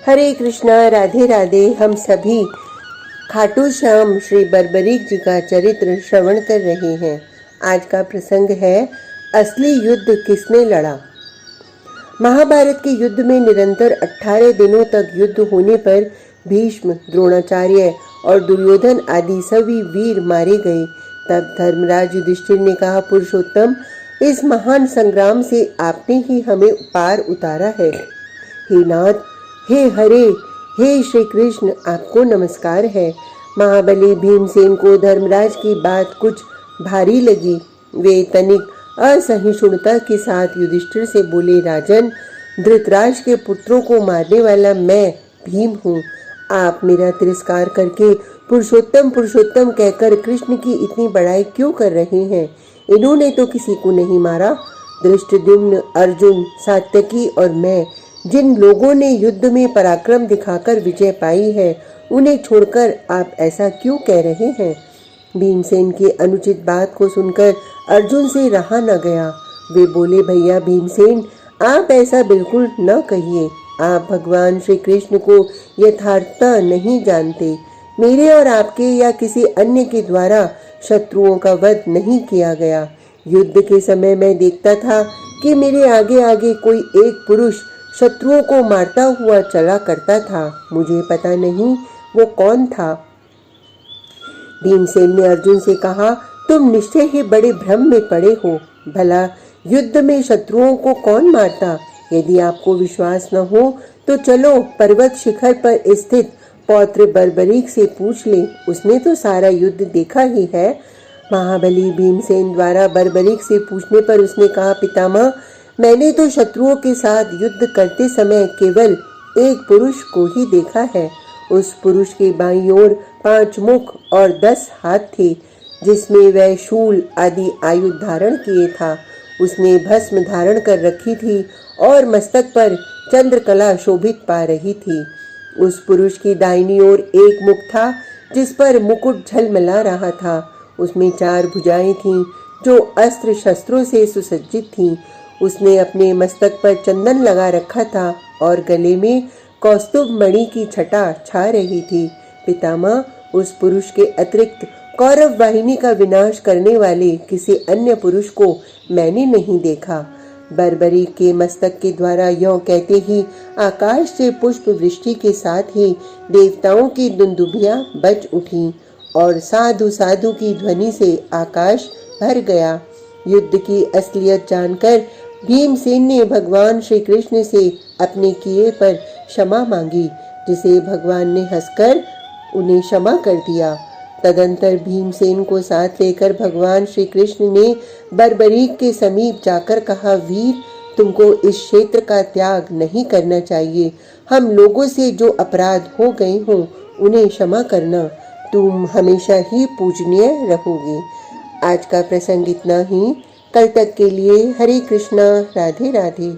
हरे कृष्णा, राधे राधे। हम सभी खाटू श्याम श्री बर्बरीक जी का चरित्र श्रवण कर रहे हैं। आज का प्रसंग है असली युद्ध किसने लड़ा। महाभारत के युद्ध में निरंतर 18 दिनों तक युद्ध होने पर भीष्म, द्रोणाचार्य और दुर्योधन आदि सभी वीर मारे गए। तब धर्मराज युधिष्ठिर ने कहा, पुरुषोत्तम, इस महान संग्राम से आपने ही हमें पार उतारा है। हे नाथ, हे हरे, हे श्री कृष्ण, आपको नमस्कार है। महाबली भीमसेन को धर्मराज की बात कुछ भारी लगी। वे तनिक असहिष्णुता के साथ युधिष्ठिर से बोले, राजन, धृतराज के पुत्रों को मारने वाला मैं भीम हूँ। आप मेरा तिरस्कार करके पुरुषोत्तम पुरुषोत्तम कहकर कृष्ण की इतनी बड़ाई क्यों कर रहे हैं? इन्होंने तो किसी को नहीं मारा। धृष्टद्युम्न, अर्जुन, सात्यकी और मैं, जिन लोगों ने युद्ध में पराक्रम दिखाकर विजय पाई है, उन्हें छोड़कर आप ऐसा क्यों कह रहे हैं? भीमसेन की अनुचित बात को सुनकर अर्जुन से रहा न गया। वे बोले, भैया भीमसेन, आप ऐसा बिल्कुल न कहिए। आप भगवान श्री कृष्ण को यथार्थता नहीं जानते। मेरे और आपके या किसी अन्य के द्वारा शत्रुओं का वध नहीं किया गया। युद्ध के समय मैं देखता था कि मेरे आगे आगे कोई एक पुरुष शत्रुओं को मारता हुआ चला करता था। मुझे पता नहीं वो कौन था। भीमसेन ने अर्जुन से कहा, तुम निश्चय ही बड़े भ्रम में पड़े हो। भला युद्ध में शत्रुओं को कौन मारता? यदि आपको विश्वास न हो तो चलो पर्वत शिखर पर स्थित पौत्र बर्बरीक से पूछ ले। उसने तो सारा युद्ध देखा ही है। महाबली भीमसेन द्वारा बर्बरीक से पूछने पर उसने कहा, पितामह, मैंने तो शत्रुओं के साथ युद्ध करते समय केवल एक पुरुष को ही देखा है। उस पुरुष के बाईं ओर 5 मुख और 10 हाथ थे, जिसमें वह शूल आदि आयुध धारण किए था। उसने भस्म धारण कर रखी थी और मस्तक पर चंद्रकला शोभित पा रही थी। उस पुरुष की दाहिनी ओर एक मुख था, जिस पर मुकुट झलमला रहा था। उसमें 4 भुजाएं थीं, जो अस्त्र शस्त्रों से सुसज्जित थीं। उसने अपने मस्तक पर चंदन लगा रखा था और गले में कौस्तुभ मणि की छटा छा रही थी। पितामह, उस पुरुष के अतिरिक्त कौरव वाहिनी का विनाश करने वाले किसी अन्य पुरुष को मैंने नहीं देखा। बर्बरीक के मस्तक के द्वारा यों कहते ही आकाश से पुष्प वृष्टि के साथ ही देवताओं की दुंदुभियां बज उठी और साधु साधु की ध्वनि से आकाश भर गया। युद्ध की असलियत जानकर भीमसेन ने भगवान श्री कृष्ण से अपने किए पर क्षमा मांगी, जिसे भगवान ने हंसकर उन्हें क्षमा कर दिया। तदंतर भीमसेन को साथ लेकर भगवान श्री कृष्ण ने बर्बरीक के समीप जाकर कहा, वीर, तुमको इस क्षेत्र का त्याग नहीं करना चाहिए। हम लोगों से जो अपराध हो गए हों उन्हें क्षमा करना। तुम हमेशा ही पूजनीय रहोगे। आज का प्रसंग इतना ही। कल तक के लिए हरे कृष्णा, राधे राधे।